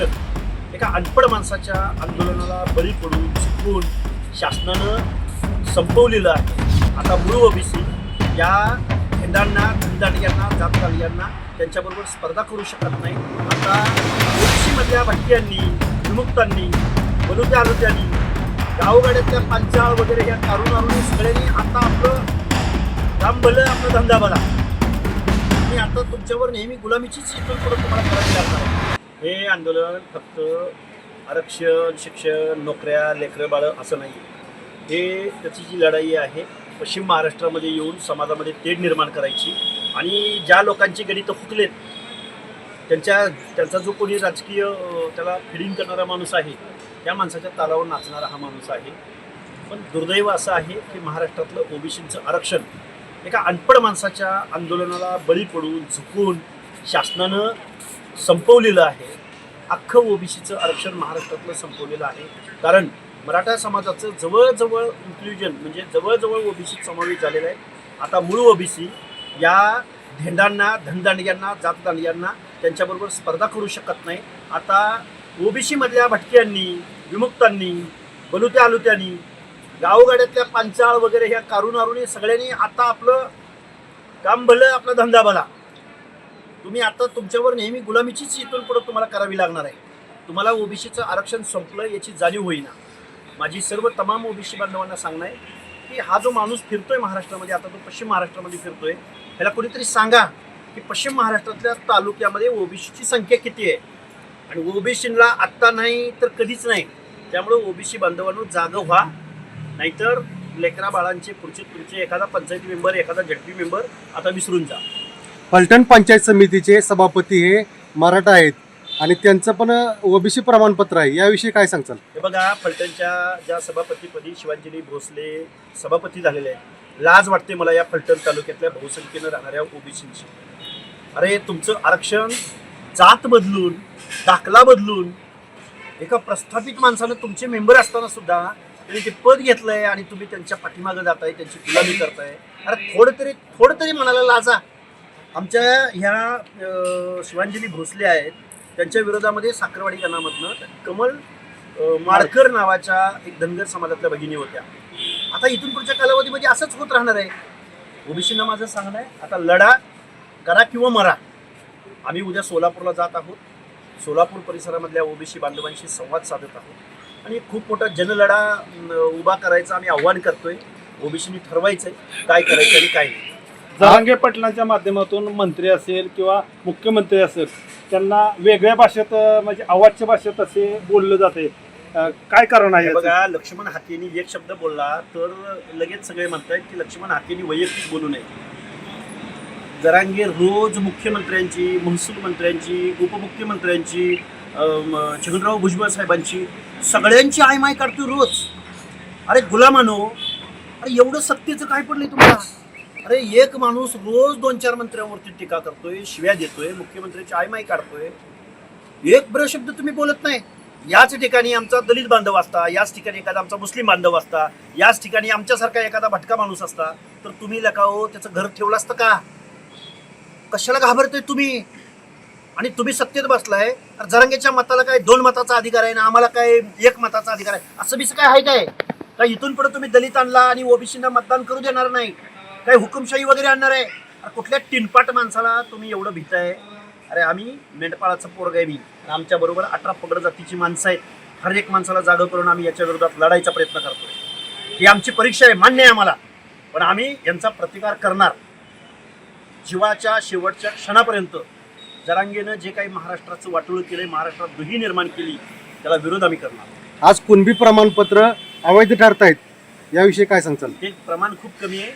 आरक्षण एका अनपढ माणसाच्या आंदोलनाला बळी पडून चुकून शासनानं संपवलेलं आहे. आता मूळ ओबीसी या भेंडांना, धनदांडग्यांना, जातकालियांना त्यांच्याबरोबर स्पर्धा करू शकत नाही. आता ओबीसीमधल्या भटक्यांनी, विमुक्तांनी, बलुत्या आलुत्यांनी, गावगाड्यातल्या पांचाळ वगैरे या तारुणारुणी सगळ्यांनी आता आपलं काम भलं, आपला धंदा भला. आणि आता तुमच्यावर नेहमी गुलामीचीच इथून पुढे तुम्हाला करावी लागणार आहे. हे आंदोलन फक्त आरक्षण, शिक्षण, नोकऱ्या, लेकरं बाळं असं नाही. हे त्याची जी लढाई आहे पश्चिम महाराष्ट्रामध्ये येऊन समाजामध्ये तेढ निर्माण करायची आणि ज्या लोकांची गणितं हुकलेत त्यांचा जो कोणी राजकीय त्याला फिडिंग करणारा माणूस आहे त्या माणसाच्या तालावर नाचणारा हा माणूस आहे. पण दुर्दैव असं आहे की महाराष्ट्रातलं ओबीसीचं आरक्षण एका अनपढ माणसाच्या आंदोलनाला बळी पडून झुकून शासनानं संपवलेलं आहे. अख्खं ओबीसीचं आरक्षण महाराष्ट्रातलं संपवलेलं आहे. कारण मराठा समाजाचं जवळजवळ इन्क्ल्युजन म्हणजे जवळजवळ ओबीसीत समावेश झालेला आहे. आता मूळ ओबीसी या भेंडांना, धनदांडग्यांना, जातदांडग्यांना त्यांच्याबरोबर स्पर्धा करू शकत नाही. आता ओबीसीमधल्या भटक्यांनी, विमुक्तांनी, बलुत्या आलुत्यांनी, गावगाड्यातल्या पांचाळ वगैरे ह्या तारुणारुणी सगळ्यांनी आता आपलं काम भलं, आपला धंदा भला. तुम्ही आता तुमच्यावर नेहमी गुलामीचीच इथून पुढे तुम्हाला करावी लागणार आहे. तुम्हाला ओबीसीचं आरक्षण संपलं याची जाणीव होईना. माझी सर्व तमाम ओबीसी बांधवांना सांगणं आहे की हा जो माणूस फिरतोय महाराष्ट्रामध्ये, आता तो पश्चिम महाराष्ट्रामध्ये फिरतोय, ह्याला कोणीतरी सांगा की पश्चिम महाराष्ट्रातल्या तालुक्यामध्ये ओबीसीची संख्या किती आहे आणि ओबीसीला आत्ता नाही तर कधीच नाही. त्यामुळे ओबीसी बांधवांनो जागं व्हा, नाहीतर लेकरा बाळांचे पुढचे तुमचे एखादा पंचायती मेंबर, एखादा झडपी मेंबर आता विसरून जा. फलटण पंचायत समितीचे सभापती हे मराठा आहेत आणि त्यांचं पण ओबीसी प्रमाणपत्र आहे, याविषयी काय सांगचाल? हे बघा, फलटणच्या ज्या सभापतीपदी शिवांजली भोसले सभापती झालेले आहेत, लाज वाटते मला या फलटण तालुक्यातल्या बहुसंख्येनं राहणाऱ्या ओबीसींची. अरे तुमचं आरक्षण जात बदलून, दाखला बदलून एका प्रस्थापित माणसानं तुमचे मेंबर असताना सुद्धा त्यांनी ते पद घेतलंय आणि तुम्ही त्यांच्या पाठीमागं जाताय, त्यांची गुलामी करताय. अरे थोडं तरी मनाला लाजा. आमच्या ह्या शिवांजली भोसले आहेत, त्यांच्या विरोधामध्ये साखरवाडी गणामधनं कमल माडकर नावाच्या एक धनगर समाजातल्या भगिनी होत्या. आता इथून पुढच्या कालावधीमध्ये असंच होत राहणार आहे. ओबीसींना माझं सांगणं आहे, आता लढा करा किंवा मरा. आम्ही उद्या सोलापूरला जात आहोत. सोलापूर परिसरामधल्या ओबीसी बांधवांशी संवाद साधत आहोत आणि खूप मोठा जनलढा उभा करायचा आम्ही आव्हान करतोय. ओबीसींनी ठरवायचंय काय करायचं आणि काय नाही. जरांगे पाटलांच्या माध्यमातून मंत्री असेल किंवा मुख्यमंत्री असेल त्यांना वेगळ्या भाषेत म्हणजे अवाच्य भाषेत असे बोललं जाते, काय कारण आहे? बघा, लक्ष्मण हाकेंनी एक शब्द बोलला तर लगेच सगळे म्हणतायत की लक्ष्मण हाकेंनी वैयक्तिक बोलू नये. जरांगे रोज मुख्यमंत्र्यांची, महसूल मंत्र्यांची, उपमुख्यमंत्र्यांची, छगनराव भुजबळ साहेबांची सगळ्यांची आयमाय काढतोय रोज. अरे गुलामानो, अरे एवढं सत्तेचं काय पडलंय तुम्हाला? अरे एक माणूस रोज 2-4 मंत्र्यांवरती टीका करतोय, शिव्या देतोय, मुख्यमंत्र्यांची आयमाय काढतोय. एक ब्र शब्द तुम्ही बोलत नाही. याच ठिकाणी आमचा दलित बांधव असता, याच ठिकाणी एखादा आमचा मुस्लिम बांधव असता, याच ठिकाणी आमच्यासारखा एखादा भटका माणूस असता तर तुम्ही लकाओ त्याचं घर ठेवलं असतं का? कशाला घाबरतोय तुम्ही? आणि तुम्ही सत्तेत बसलाय. जरांगेच्या मताला काय 2 मताचा अधिकार आहे ना, आम्हाला काय 1 मताचा अधिकार आहे? असं बीस काय आहे काय? काय इथून पुढे तुम्ही दलितांना आणि ओबीसींना मतदान करू देणार नाही? काय हुकुमशाही वगैरे आणणार आहे? कुठल्या टिनपाट माणसाला तुम्ही एवढं भीताय? अरे आम्ही मेंढपाळाचं पोरग आहे. मी आमच्या बरोबर 18 पगड जातीची माणसं आहेत. हर एक माणसाला जागा करून आम्ही याच्या विरोधात लढायचा प्रयत्न करतोय. ही आमची परीक्षा आहे, मान्य आहे आम्हाला. पण आम्ही यांचा प्रतिकार करणार जीवाच्या शेवटच्या क्षणापर्यंत. जरांगेनं जे काही महाराष्ट्राचं वाटोळं केलंय, महाराष्ट्रात दुही निर्माण केली, त्याला विरोध आम्ही करणार. आज कुणबी प्रमाणपत्र अवैध ठरतायत, याविषयी काय सांगचाल? हे प्रमाण खूप कमी आहे.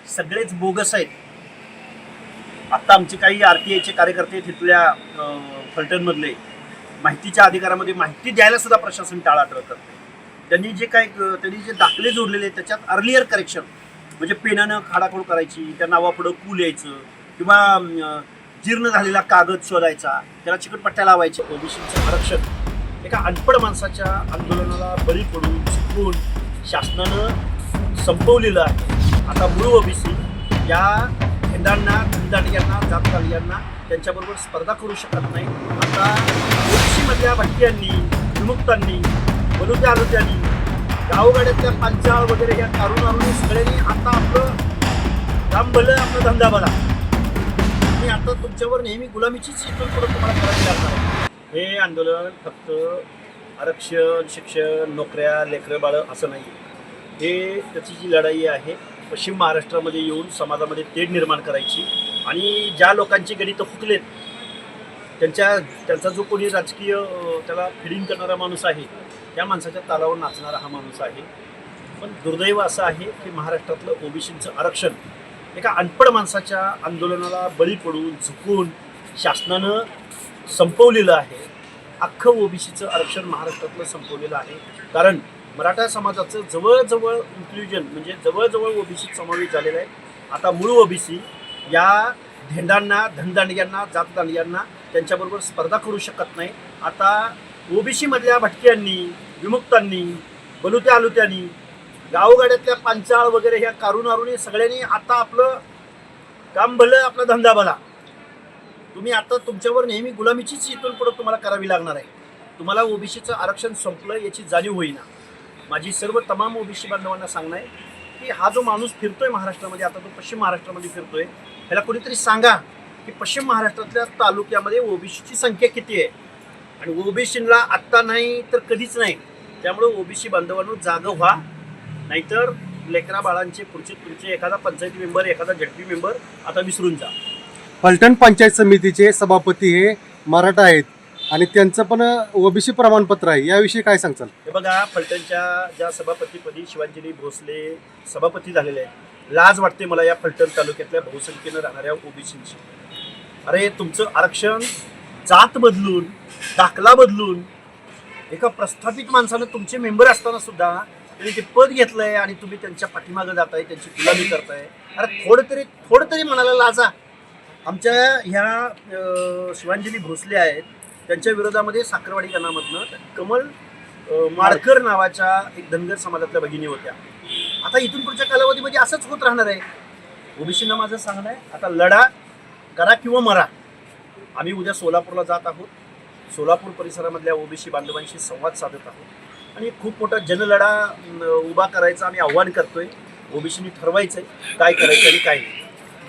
सगळेच बोगस आहेत. आता आमचे काही RTIचे कार्यकर्ते तिथल्या फलटणमधले माहितीच्या अधिकारामध्ये माहिती द्यायला सुद्धा प्रशासन टाळाटाळ करते. त्यांनी जे दाखले जोडलेले आहेत त्याच्यात अर्लियर करेक्शन म्हणजे पेनानं खाडाखोड करायची, त्या नावापुढं कूल यायचं किंवा जीर्ण झालेला कागद शोधायचा, त्याला चिकटपट्ट्या लावायच्या. ओबीसीचं आरक्षण एका अनपढ माणसाच्या आंदोलनाला बळी पडून चुकून शासनानं संपवलेलं आहे. आता मूळ ओबीसी या भेंडांना, धनदांडग्यांना, जातकालियांना त्यांच्याबरोबर स्पर्धा करू शकत नाही. आता ओबीसीमध्ये मधल्या भटक्यांनी, विमुक्तांनी, बलुत्या आलुत्यांनी, गावगाड्यातल्या पंचाळ वगैरे ह्या तारुणारुणी सगळ्यांनी आता आपलं काम भलं, आपला धंदा भला. आणि आता तुमच्यावर नेहमी गुलामीचीच इथून पुढे तुम्हाला करावी लागणार आहे. हे आंदोलन फक्त आरक्षण, शिक्षण, नोकऱ्या, लेकरं बाळं असं नाही. हे त्याची जी लढाई आहे पश्चिम महाराष्ट्रामध्ये येऊन समाजामध्ये तेढ निर्माण करायची आणि ज्या लोकांची गणितं फुटलेत त्यांचा जो कोणी राजकीय त्याला फिडिंग करणारा माणूस आहे त्या माणसाच्या तालावर नाचणारा हा माणूस आहे. पण दुर्दैव असं आहे की महाराष्ट्रातलं ओबीसीचं आरक्षण एका अनपढ माणसाच्या आंदोलनाला बळी पडून झुकून शासनानं संपवलेलं आहे. अख्खं ओबीसीचं आरक्षण महाराष्ट्रातलं संपवलेलं आहे. कारण मराठा समाजाचं जवळजवळ इन्क्ल्युजन म्हणजे जवळजवळ ओबीसीत समावेश झालेला आहे. आता मूळ ओबीसी या धेंडांना, धनदांडग्यांना, जातदांडग्यांना त्यांच्याबरोबर स्पर्धा करू शकत नाही. आता ओबीसीमधल्या भटक्यांनी, विमुक्तांनी, बलुत्या आलुत्यांनी, गावगाड्यातल्या पंचाळ वगैरे ह्या कारुणारुणी सगळ्यांनी आता आपलं काम भलं, आपला धंदा भला. तुम्ही आता तुमच्यावर नेहमी गुलामीचीच इथून पुढे तुम्हाला करावी लागणार आहे. तुम्हाला ओबीसीचं आरक्षण संपलं याची जाणीव होईना. माझी सर्व तमाम ओबीसी बांधवांना सांगणं आहे की हा जो माणूस फिरतोय महाराष्ट्रामध्ये, आता तो पश्चिम महाराष्ट्रामध्ये फिरतोय, ह्याला कोणीतरी सांगा की पश्चिम महाराष्ट्रातल्या तालुक्यामध्ये ओबीसीची संख्या किती आहे. आणि ओबीसीला आत्ता नाही तर कधीच नाही. त्यामुळे ओबीसी बांधवांनो जागं व्हा, नाहीतर लेकरा बाळांचे पुढचे तुमचे एखादा पंचायती मेंबर, एखादा झडपी मेंबर आता विसरून जा. फलटण पंचायत समितीचे सभापती हे मराठा आहेत आणि त्यांचं पण ओबीसी प्रमाणपत्र आहे. याविषयी काय सांगचाल? हे बघा, फलटणच्या ज्या सभापतीपदी शिवांजली भोसले सभापती झालेले आहेत, लाज वाटते मला या फलटण तालुक्यातल्या बहुसंख्येनं राहणाऱ्या ओबीसींची. अरे तुमचं आरक्षण जात बदलून, दाखला बदलून, एका प्रस्थापित माणसानं तुमचे मेंबर असताना सुद्धा त्यांनी ते पद घेतलंय आणि तुम्ही त्यांच्या पाठीमागं जाताय, त्यांची गुलामी करताय. अरे थोडं तरी म्हणायला लाजा. आमच्या ह्या शिवांजली भोसले आहेत, त्यांच्या विरोधामध्ये साखरवाडी गणामधनं कमल माडकर नावाच्या एक धनगर समाजातल्या भगिनी होत्या. आता इथून पुढच्या कालावधीमध्ये असंच होत राहणार आहे. ओबीसींना माझं सांगणं आहे, आता लढा करा किंवा मरा. आम्ही उद्या सोलापूरला जात आहोत. सोलापूर परिसरामधल्या ओबीसी बांधवांशी संवाद साधत आहोत आणि खूप मोठा जनलढा उभा करायचा आम्ही आव्हान करतोय. ओबीसींनी ठरवायचंय काय करायचं आणि काय नाही.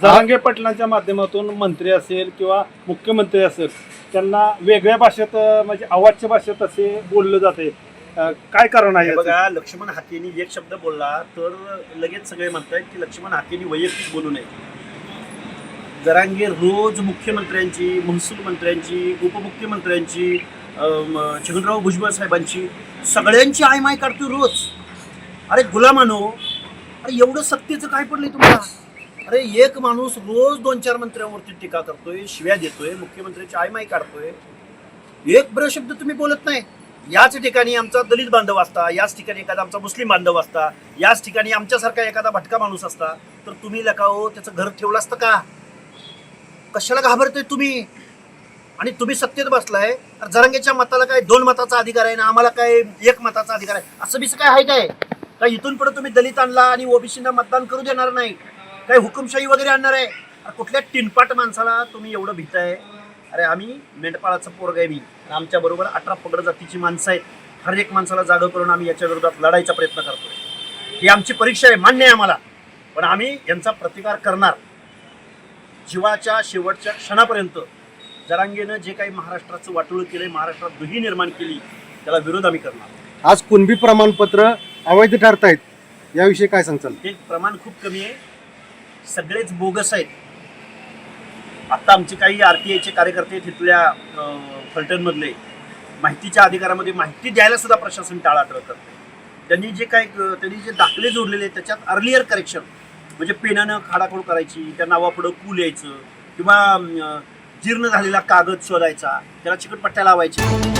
जरांगे पाटलांच्या माध्यमातून मंत्री असेल किंवा मुख्यमंत्री असेल त्यांना वेगळ्या भाषेत म्हणजे आवाजच्या भाषेत असे बोललं जाते. काय कारण आहे? बघा, लक्ष्मण हाकेंनी एक शब्द बोलला तर लगेच सगळे म्हणतायत की लक्ष्मण हाकेंनी वैयक्तिक बोलू नये. जरांगे रोज मुख्यमंत्र्यांची, महसूल मंत्र्यांची, उपमुख्यमंत्र्यांची, छगनराव भुजबळ साहेबांची सगळ्यांची आयमाय काढतोय रोज. अरे गुलामानो, अरे एवढं सत्तेचं काय पडलंय तुम्हाला? अरे एक माणूस रोज 2-4 मंत्र्यांवरती टीका करतोय, शिव्या देतोय, मुख्यमंत्र्यांची आयमाय काढतोय. एक ब्र शब्द तुम्ही बोलत नाही. याच ठिकाणी आमचा दलित बांधव असता, याच ठिकाणी एखादा आमचा मुस्लिम बांधव असता, याच ठिकाणी आमच्यासारखा एखादा भटका माणूस असता तर तुम्ही लकाओ त्याचं घर ठेवलं असतं का? कशाला घाबरतोय तुम्ही? आणि तुम्ही सत्तेत बसलाय. जरांगेच्या मताला काय 2 मताचा अधिकार आहे ना, आम्हाला काय 1 मताचा अधिकार आहे? असं बिसं काय आहे काय? काय इथून पुढे तुम्ही दलितांना आणि ओबीसींना मतदान करू देणार नाही? काय हुकुमशाही वगैरे आणणार आहे? कुठल्या टिनपाट माणसाला तुम्ही एवढं भीताय? अरे आम्ही मेंढपाळाचं पोरग आहे. मी आमच्या बरोबर 18 पगड जातीची माणसं आहेत. हर एक माणसाला जागा करून आम्ही याच्या विरोधात लढायचा प्रयत्न करतोय. ही आमची परीक्षा आहे, मान्य आहे आम्हाला. पण आम्ही यांचा प्रतिकार करणार जीवाच्या शेवटच्या क्षणापर्यंत. जरांगेनं जे काही महाराष्ट्राचं वाटोळं केलंय, महाराष्ट्रात दुही निर्माण केली, त्याला विरोध आम्ही करणार. आज कुणबी प्रमाणपत्र अवैध ठरतायत, याविषयी काय सांगचाल? ते प्रमाण खूप कमी आहे. सगळेच बोगस आहेत. आता आमचे काही RTIचे कार्यकर्ते तिथल्या फलटणमधले माहितीच्या अधिकारामध्ये माहिती द्यायला सुद्धा प्रशासन टाळाटाळ करते. त्यांनी जे दाखले जोडलेले आहेत त्याच्यात अर्लियर करेक्शन म्हणजे पेनानं खाडाखोड करायची, त्या नावापुढं कू लिहायचं किंवा जीर्ण झालेला कागद शोधायचा, त्याला चिकटपट्ट्या लावायच्या.